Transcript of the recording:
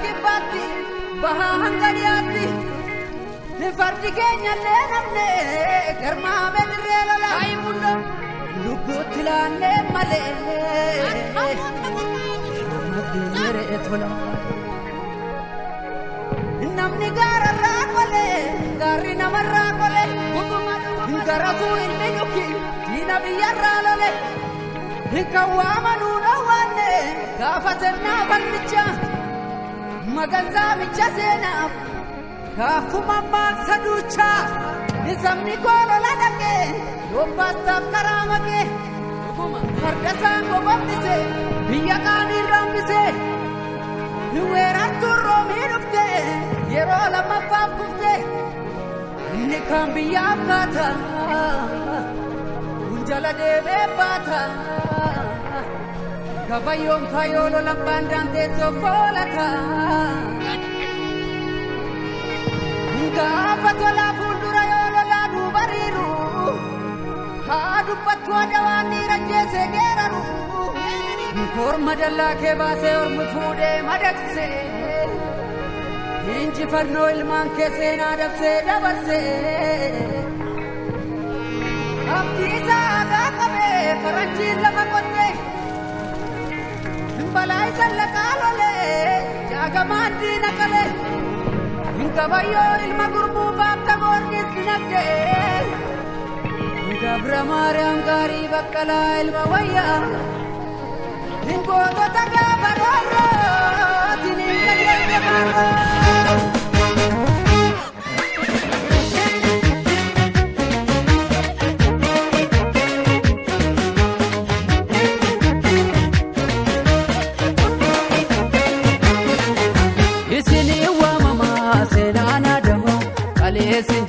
kibbaatti bahaa hanga dhiyaatti fardi keenya illee namne garmaame dirree lola lubbuutti laannee malee ammas deemee tola namni gaararraa qole gaarri namarraa qole garasuu inni dhuki diina biyyarraa lole kan waamanuu dhawwaanne gaafa sirnaa falmicha magansaa micha seenaaf kaafuma maaksa duuchaa nisamni koolola dhaqee yobbaastaaf karaa maqee fardasaan gobambise biyya qaanii rambise weerartuun roomii dhufte yeroo lammaffaaf kufte inni kan biyyaaf kaata jala deebee baata kabayyoon kayoolo labbaan daanteessoo foolata gaafa tolaa fuuldura yoolo laaduu bariiru haa dubbattu adawaan dhiira jeesee geeraru korma dallaa kee baasee ormi fuudhee madaksee injifannoo ilmaan kee seenaa dabsee dabarsee abdiisaa aadaa qabee faranjiin lafa qottee balaa isa laqaa lolee jaagamaan diina qalee kabayyoo ilma gurmuu baabta goorgis dinagdee gabra maariyaam gaarii baqqalaa ilma wayyaa gootota gaafa roorroo siniin qajeelche faarroo Isin